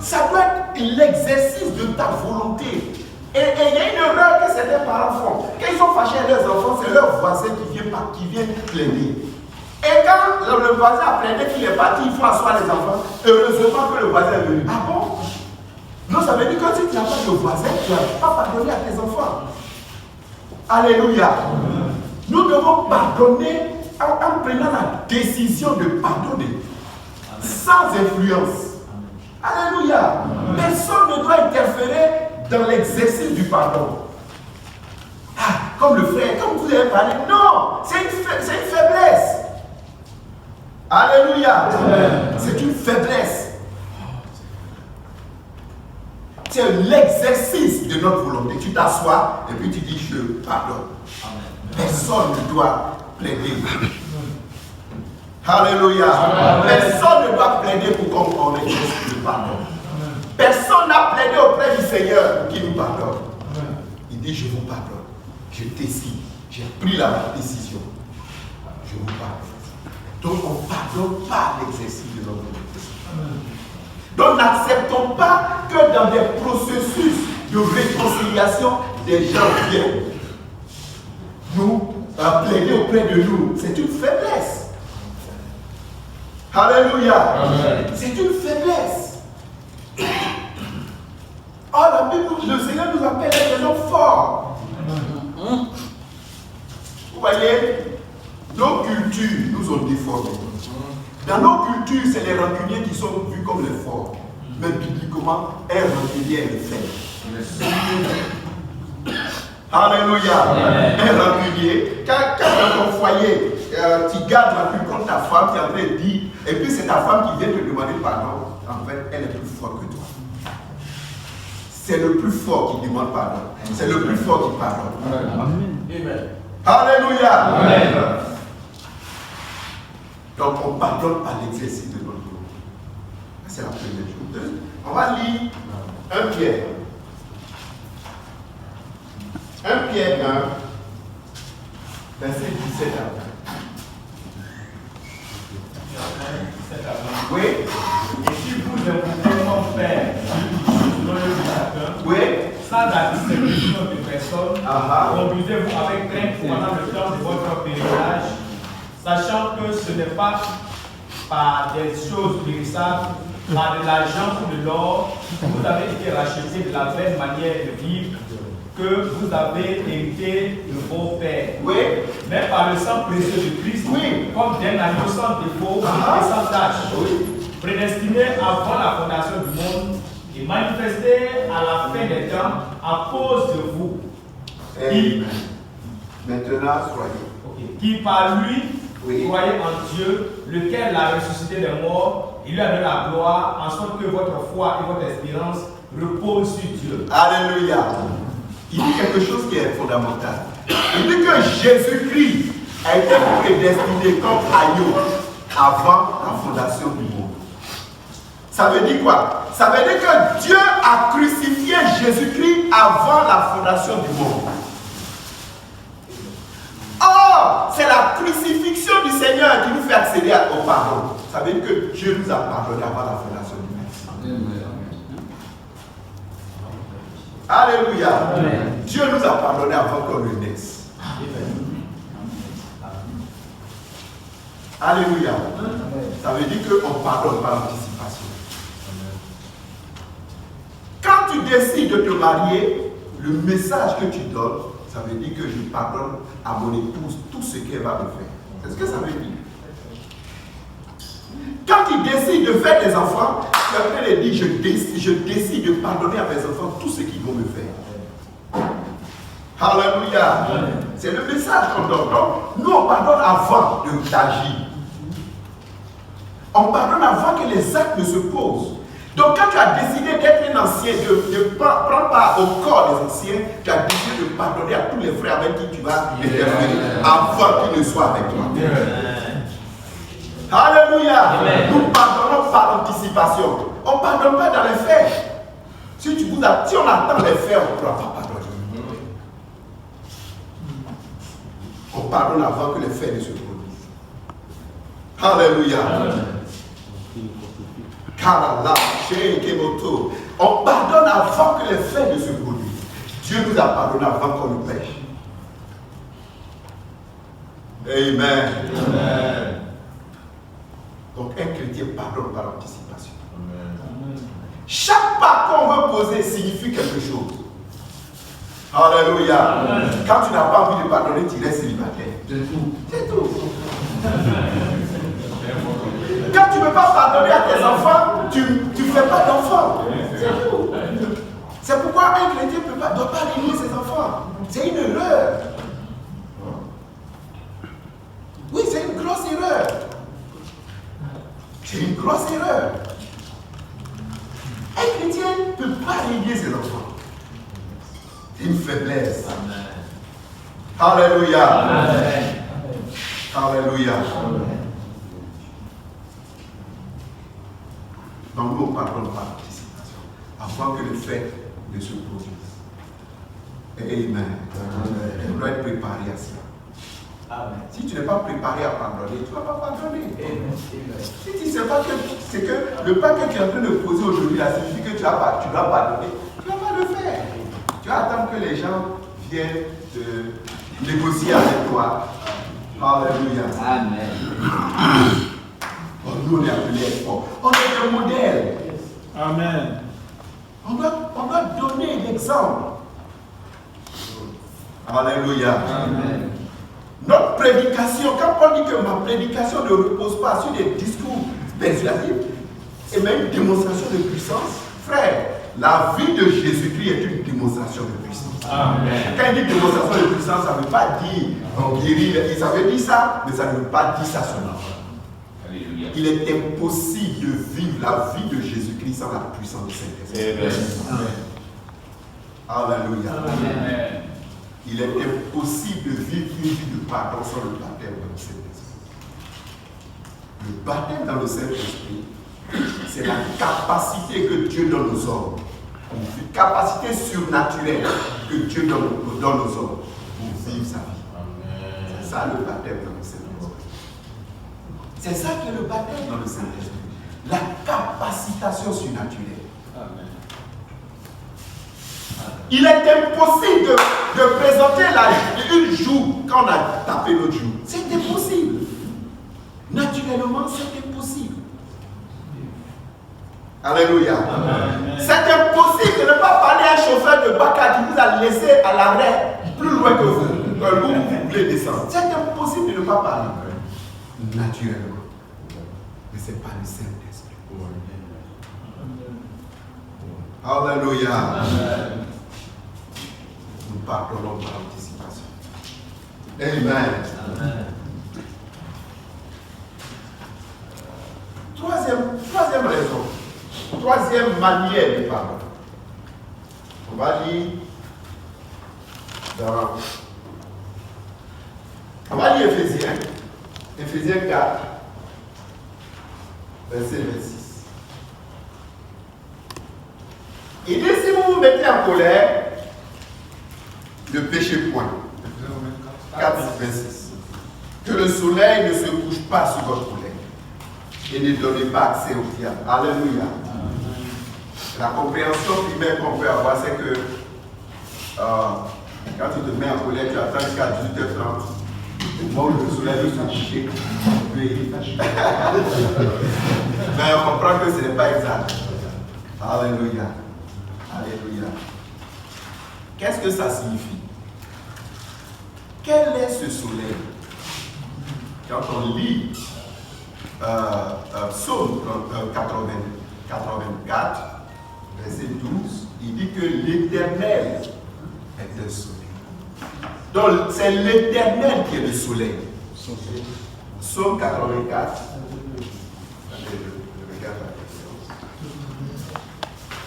ça doit être l'exercice de ta volonté. Et il y a une erreur que certains parents font. Quand ils sont fâchés à leurs enfants, c'est leur voisin qui vient plaigner. Et quand le voisin a plaigné qu'il est parti, il faut asseoir les enfants. Heureusement que le voisin est venu. Ah bon? Non, ça veut dire que si tu n'as pas de voisin, tu n'as pas pardonné à tes enfants. Alléluia. Nous devons pardonner en prenant la décision de pardonner. Sans influence. Alléluia. Personne ne doit interférer dans l'exercice du pardon. Ah, comme le frère, comme vous avez parlé. Non, c'est une faiblesse. Alléluia. C'est une faiblesse. C'est l'exercice de notre volonté. Tu t'assois et puis tu dis je pardonne. Personne ne doit plaider. Alléluia. Personne ne doit plaider pour qu'on exerce le pardon. Personne n'a plaidé auprès du Seigneur pour qu'il nous pardonne. Il dit je vous pardonne. Je décide. J'ai pris la décision. Je vous pardonne. Donc on ne pardonne pas l'exercice de notre volonté. Donc n'acceptons pas que dans des processus de réconciliation, des gens viennent nous plaider auprès de nous. C'est une faiblesse. Alléluia. C'est une faiblesse. Oh, la Bible, le Seigneur nous appelle à des gens forts. Vous voyez, nos cultures nous ont déformés. Dans nos cultures, c'est les rancuniers qui sont vus comme les forts. Mais bibliquement, un rancunier est le faible. Alléluia. Un rancunier, quand dans ton foyer, tu gardes la pluie contre ta femme, tu es en train de dire, et puis c'est ta femme qui vient te demander pardon, en fait, elle est plus forte que toi. C'est le plus fort qui demande pardon. C'est le plus fort qui pardonne. Amen. Alléluia. Amen. Donc on pardonne par l'exercice de notre volonté. C'est la première chose. On va lire 1 Pierre. 1 Pierre 1, verset 17 à 20. Oui. Et si vous écoutez mon Père, oui, sans la distribution de personnes, conduisez-vous avec crainte pendant le temps de votre pèlerinage, sachant que ce n'est pas par des choses périssables, par de l'argent ou de l'or, que vous avez été rachetés de la vraie manière de vivre que vous avez hérité de vos pères. Oui. Mais par le sang précieux de Christ, oui, comme d'un agneau sans défaut et sans tache, prédestiné avant la fondation du monde, et manifesté à la fin des temps à cause de vous. Qui, maintenant, soyez. Qui par lui, croyez en Dieu, lequel l'a ressuscité des morts, il lui a donné la gloire, en sorte que votre foi et votre espérance reposent sur Dieu. Alléluia. Il dit quelque chose qui est fondamental. Il dit que Jésus-Christ a été prédestiné comme agneau avant la fondation du monde. Ça veut dire quoi? Ça veut dire que Dieu a crucifié Jésus-Christ avant la fondation du monde. Or, c'est la crucifixion du Seigneur qui nous fait accéder au pardon. Ça veut dire que Dieu nous a pardonné avant la fondation du monde. Alléluia. Amen. Dieu nous a pardonné avant qu'on le naisse. Alléluia. Ça veut dire qu'on pardonne par anticipation. Quand tu décides de te marier, le message que tu donnes, ça veut dire que je pardonne à mon épouse tout ce qu'elle va me faire. C'est ce que ça veut dire. Quand tu décides de faire des enfants, tu es en train de dire je décide de pardonner à mes enfants tout ce qu'ils vont me faire. Alléluia. C'est le message qu'on donne. Donc, nous on pardonne avant d'agir. On pardonne avant que les actes ne se posent. Donc quand tu as décidé d'être un ancien, de prendre part au corps des anciens, tu as décidé de pardonner à tous les frères avec qui tu vas intervenir avant qu'ils ne soient avec toi. Alléluia. Nous pardonnons par anticipation. On ne pardonne pas dans les faits. Si on attend les faits, on ne pourra pas pardonner. On pardonne avant que les faits ne se produisent. Alléluia. On pardonne avant que les faits ne se produisent. Dieu nous a pardonné avant qu'on nous pêche. Amen. Amen. Donc un chrétien pardonne par anticipation. Amen. Chaque pas qu'on veut poser signifie quelque chose. Alléluia. Amen. Quand tu n'as pas envie de pardonner, tu restes célibataire. C'est tout. C'est tout. Quand tu ne peux pas pardonner à tes enfants, tu ne fais pas d'enfants. C'est tout. C'est pourquoi un chrétien ne doit pas régner ses enfants. C'est une erreur. Oui, c'est une grosse erreur. C'est une grosse erreur. Un chrétien ne peut pas régner ses enfants. C'est une faiblesse. Amen. Alléluia. Amen. Alléluia. Amen. Donc nous parlons par anticipation, avant que le fait ne se produise. Amen. On doit être préparé à cela. Amen. Si tu n'es pas préparé à pardonner, tu ne vas pas pardonner. Amen. Si tu ne sais pas que c'est que le pas que tu es en train de poser aujourd'hui, là, signifie que tu dois pardonner, tu ne vas pas le faire. Tu vas attendre que les gens viennent te négocier avec toi. Alléluia. Amen. Nous, on est appelés à être forts. On est un modèle. Amen. On doit donner l'exemple. Alléluia. Amen. Notre prédication, quand Paul dit que ma prédication ne repose pas sur des discours persuasifs, et même une démonstration de puissance, frère, la vie de Jésus-Christ est une démonstration de puissance. Amen. Quand il dit démonstration de puissance, ça ne veut pas dire on guérit, ça veut dire ça, mais ça ne veut pas dire ça seulement. Il est impossible de vivre la vie de Jésus-Christ sans la puissance du Saint-Esprit. Alléluia. Amen. Il est impossible de vivre une vie de pardon sans le baptême dans le Saint-Esprit. Le baptême dans le Saint-Esprit, c'est la capacité que Dieu donne aux hommes, une capacité surnaturelle que Dieu donne aux hommes pour vivre sa vie. C'est ça le baptême dans le Saint-Esprit. C'est ça qui est le baptême dans le Saint-Esprit. La capacitation surnaturelle. Amen. Il est impossible de présenter une joue quand on a tapé l'autre joue. C'est impossible. Naturellement, c'est impossible. Alléluia. Amen. C'est impossible de ne pas parler à un chauffeur de Baka qui vous a laissé à l'arrêt plus loin que vous. Vous voulez descendre. C'est impossible de ne pas parler. Naturellement. Mais ce n'est pas le Saint-Esprit. Alléluia. Amen. Nous pardonnons par anticipation. Amen. Amen. Troisième raison. Troisième manière de pardon. On va lire Éphésiens. Éphésiens 4. Verset 26. Il dit, si vous vous mettez en colère, ne péchez point. 4, 26. Que le soleil ne se couche pas sur votre colère et ne donnez pas accès au diable. Alléluia. La compréhension primaire qu'on peut avoir, c'est que quand tu te mets en colère, tu attends jusqu'à 18h30. Au moment où le soleil va se coucher, mais on comprend que ce n'est pas exact. Alléluia. Alléluia. Qu'est-ce que ça signifie? Quel est ce soleil? Quand on lit Psaume 84, verset 12, il dit que l'Éternel est un soleil. Donc c'est l'Éternel qui est le soleil. Psaume 84.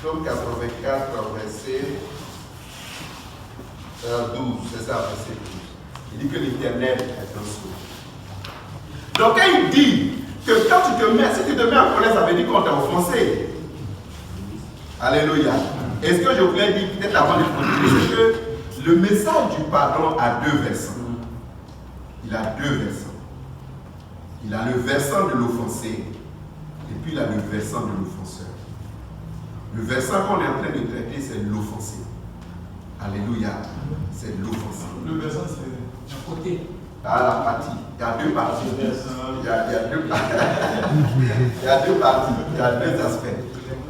Psaume 84, verset 12, c'est ça, verset 12. Il dit que l'Éternel est un soleil. Donc quand il dit que quand tu te mets, si tu te mets en colère, ça veut dire qu'on t'a offensé. Alléluia. Et ce que je voulais dire peut-être avant de continuer, c'est que le message du pardon a deux versants. Il a deux versants. Il a le versant de l'offensé Et puis il a le versant de l'offenseur. Le versant qu'on est en train de traiter, c'est l'offensé. Alléluia. C'est l'offensé. Le versant, c'est un côté. À la partie. Il y a deux parties. Il y a deux parties. Il y a deux parties. Il y a deux aspects.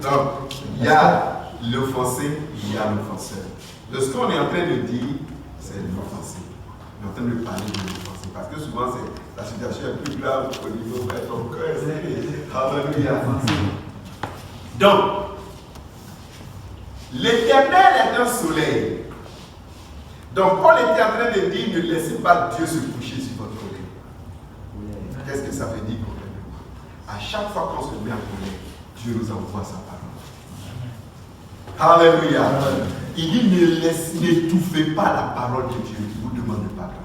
Donc, il y a l'offensé, il y a l'offenseur. De ce qu'on est en train de dire, c'est l'offensé. On est en train de parler de l'offensé. Parce que souvent, la situation est plus grave au niveau de ton cœur. Alléluia. Donc, l'Éternel est un soleil. Donc, Paul était en train de dire, ne laissez pas Dieu se coucher sur votre colère. Qu'est-ce que ça veut dire concrètement? À chaque fois qu'on se met en colère, Dieu nous envoie sa parole. Alléluia. Il dit, n'étouffez pas la parole de Dieu qui vous demande pardon.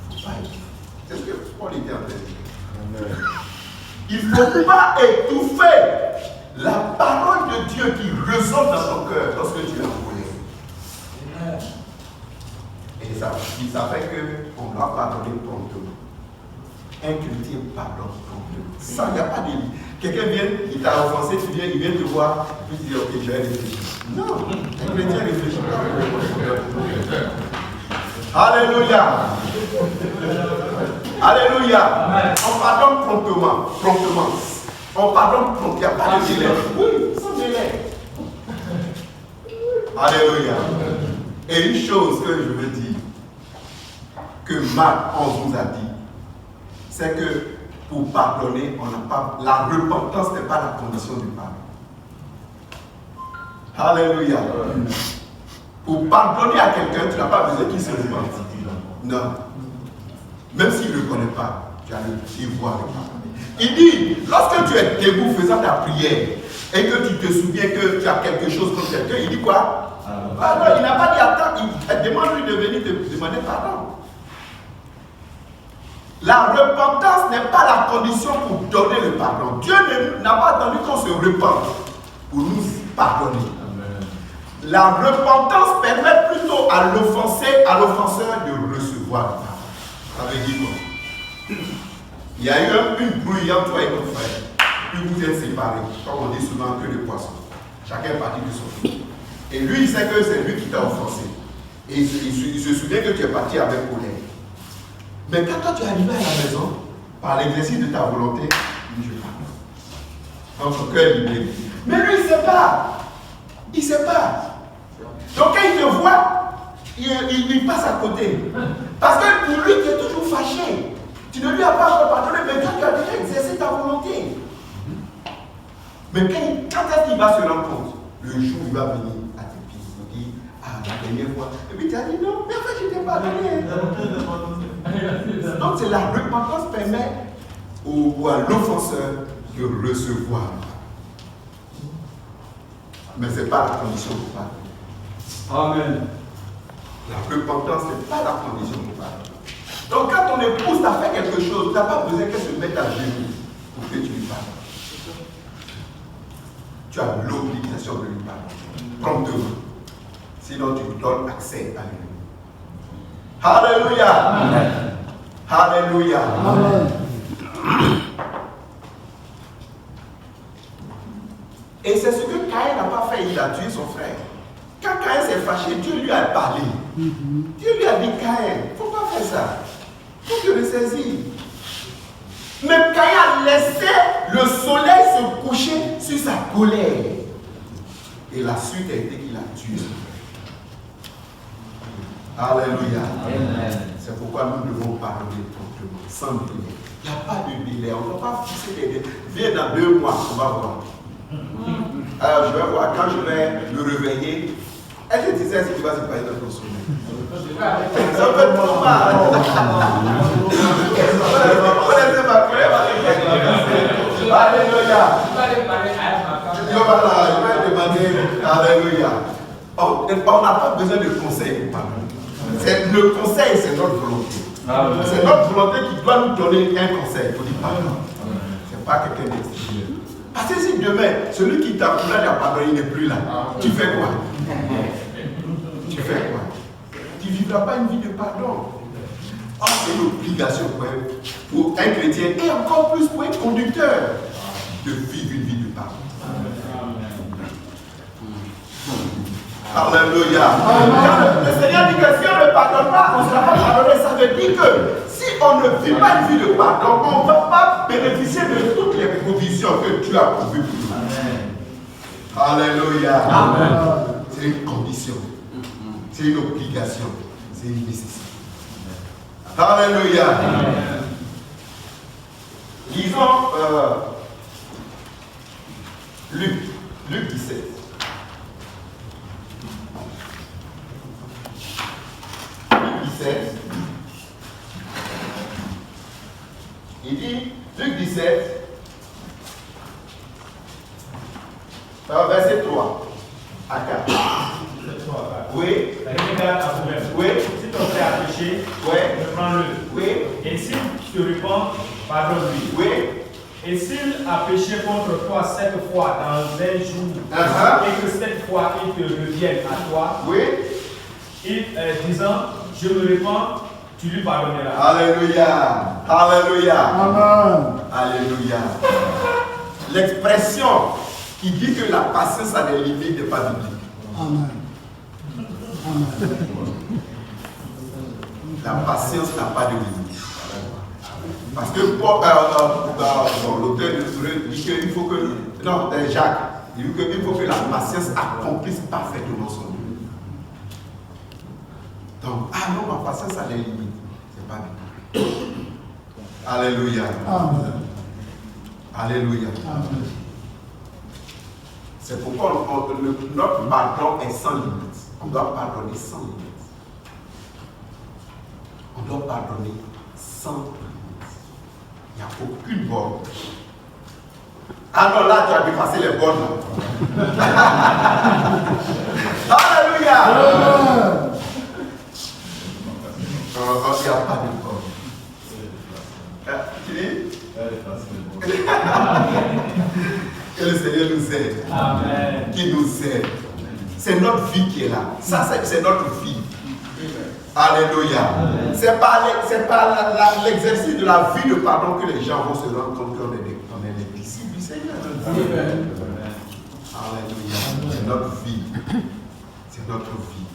Il ne faut pas étouffer. C'est ce que Paul était en train de dire. Il ne faut pas étouffer la parole de Dieu qui résonne dans ton cœur lorsque tu es en colère. Et ça fait qu'on doit pardonner promptement. Un chrétien pardonne promptement. Ça, il n'y a pas de... Quelqu'un vient, il t'a offensé, il vient te voir, et puis tu dis, ok, je vais réfléchir. Non, un chrétien réfléchit pas. Alléluia. Alléluia. On pardonne promptement. On pardonne promptement. Il n'y a pas de délai. Oui, sans délai. Alléluia. Et une chose que je veux dire, que Marc 11 nous a dit, c'est que pour pardonner, on n'a pas, la repentance n'est pas la condition du pardon. Alléluia. Pour pardonner à quelqu'un, tu n'as pas besoin qu'il se repente. Non. Même s'il ne le connaît pas, tu as le devoir de pardonner. Il dit, lorsque tu es debout faisant ta prière et que tu te souviens que tu as quelque chose contre quelqu'un, il dit quoi? Pardon. Il n'a pas dit attends, il demande lui de venir te demander pardon. La repentance n'est pas la condition pour donner le pardon. Dieu n'a pas attendu qu'on se repente pour nous pardonner. Amen. La repentance permet plutôt à l'offenseur de recevoir le pardon. Ça veut dire quoi? Il y a eu une brouille entre toi et ton frère. Puis vous êtes séparés. Comme on dit souvent que les poissons. Chacun est parti de son côté. Et lui, il sait que c'est lui qui t'a offensé. Et il se souvient que tu es parti avec colère. Mais quand toi tu es arrivé à la maison, par l'exercice de ta volonté, il dit je pardonne. Dans son cœur libéré. Mais lui, il ne sait pas. Il ne sait pas. Donc quand il te voit, il passe à côté. Parce que pour lui, tu es toujours fâché. Tu ne lui as pas encore pardonné, mais toi tu as déjà exercé ta volonté. Mais quand est-ce qu'il va se rendre compte? Le jour où il va venir à tes pieds, il dit, ah, la dernière fois. Et puis tu as dit non, mais en fait je t'ai pardonné. Donc c'est la repentance permet à l'offenseur de recevoir. Mais ce n'est pas la condition pour pardonner. Amen. La repentance n'est pas la condition pour pardonner. Donc quand ton épouse t'a fait quelque chose, tu n'as pas besoin qu'elle se mette à genoux pour que tu lui pardonnes. Tu as l'obligation de lui pardonner promptement. Sinon tu lui donnes accès à lui. Alléluia. Amen. Alléluia. Amen. Et c'est ce que Caïn n'a pas fait, il a tué son frère. Quand Caïn s'est fâché, Dieu lui a parlé. Dieu lui a dit, Caïn, il ne faut pas faire ça. Il faut te ressaisir. Mais Caïn a laissé le soleil se coucher sur sa colère. Et la suite a été qu'il a tué son frère. Alléluia. Amen. C'est pourquoi nous devons pardonner promptement, sans délai. Il n'y a pas de délai. On ne peut pas fixer des délais. Viens dans 2 mois, on va voir. Alors je vais voir, quand je vais le réveiller, est-ce que tu sais ce qui va se passer dans ton sommeil? Ça peut être trop mal. Alléluia. Je vais demander, alléluia. On n'a pas besoin de conseil pour parler. Le conseil, c'est notre volonté. C'est notre volonté qui doit nous donner un conseil pour dire pardon. Ce n'est pas quelqu'un d'extérieur. Parce que si demain, celui qui t'a pardonné, il n'est plus là, tu fais quoi? Tu fais quoi? Tu ne vivras pas une vie de pardon. Oh, c'est une obligation pour un chrétien et encore plus pour un conducteur. de vivre une vie de pardon. Alléluia. Le Seigneur dit que si on ne pardonne pas, on ne sera pas pardonné. Ça veut dire que si on ne vit pas une vie de pardon, on ne va pas bénéficier de toutes les provisions que tu as pourvues pour nous. Alléluia. Amen. C'est une condition. C'est une obligation. C'est une nécessité. Alléluia. Amen. Lisons Luc 17. Il dit, Luc 17, verset 3 à 4. Oui. Oui. Si ton frère a péché, reprends-le. Oui. Et s'il te répond, pardonne-lui. Oui. Et s'il a péché contre toi 7 fois dans un jour, et que cette fois il te revienne à toi, oui. Disant, je me répands, tu lui pardonneras. Alléluia. Alléluia. Amen. Alléluia. L'expression qui dit que la patience a des limites n'est pas biblique. Amen. Amen. La patience n'a pas de limite. Parce que l'auteur de l'Hébreu dit qu'il faut que, non, Jacques, il dit qu'il faut que la patience accomplisse parfaitement son œuvre. Donc, ah non, ma patience a des limites. C'est pas bien. Alléluia. Amen. Alléluia. Amen. C'est pourquoi notre pardon est sans limite. On doit pardonner sans limite. On doit pardonner sans limite. Il n'y a aucune borne. Ah non, là, tu as dépassé les bornes. Alléluia. Il n'y a pas de borne. Tu dis? Que le Seigneur nous aide. Amen. Qu'il nous aide. C'est notre vie qui est là. Ça, c'est notre vie. Alléluia. C'est par l'exercice de la vie de pardon que les gens vont se rendre compte qu'on est des disciples du Seigneur. Amen. Alléluia. C'est notre vie. C'est notre vie.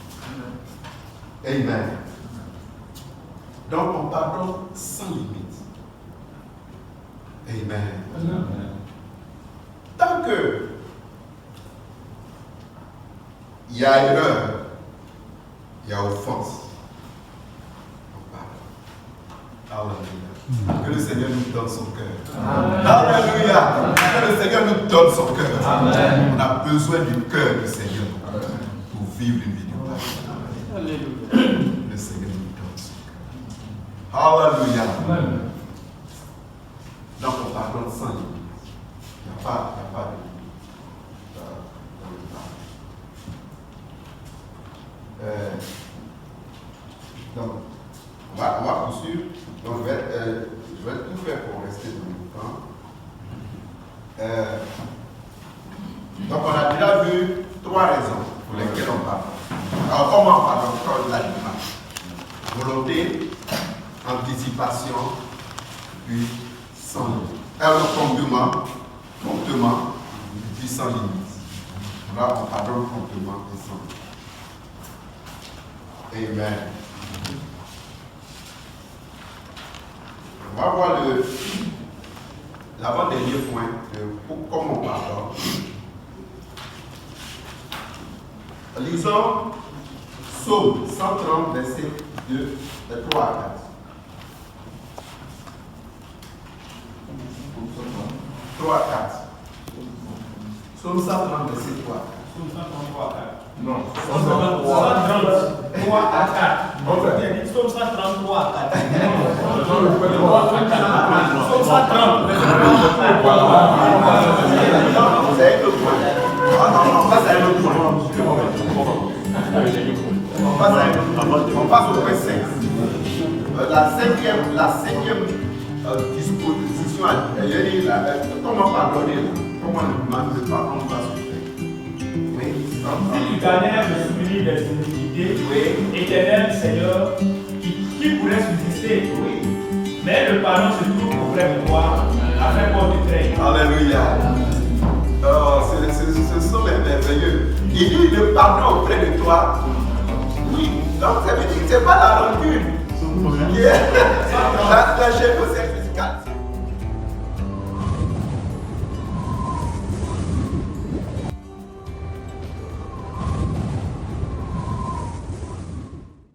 Amen. Donc on pardonne sans limite. Amen. Tant que il y a erreur, il y a offense. Alléluia. Que le Seigneur nous donne son cœur. Alléluia. Que le Seigneur nous donne son cœur. Amen. On a besoin du cœur du Seigneur pour vivre une vie de pardon. Alléluia. Le Seigneur nous donne son cœur. Alléluia. Amen. Donc on pardonne sans limite. Il n'y a pas de limite dans le pardon. Donc, on va poursuivre. Donc, je vais tout faire pour rester dans le temps. Donc, on a déjà vu 3 raisons pour lesquelles on pardonne. Alors, comment on pardonne? Comme la démarche. Volonté, anticipation, puis sans limite. Alors, promptement, puis sans limite. Là, on pardonne promptement et sans limite. Amen. On va voir l'avant-dernier point de comment on pardonne. Lisons Psaume 130, verset 3 à 4. Psaume 130, verset 3. Psaume 133 à 4. Non, 133 à 4. Il a dit Psaume 133 à 4. Psaume 130. C'est un autre point. Non, ça c'est un autre point. On passe au point 5. La cinquième disposition, comment pardonner, comment le pardon va se faire. S'il galère le souvenir des iniquités, éternel Seigneur, qui pourrait subsister? Mais le pardon se trouve auprès de toi, a fait port du train. Alléluia. Oh, ce sont les merveilleux. Il dit le pardon auprès de toi. Oui, donc ça veut dire que ce n'est pas la rancune. La chez nous, c'est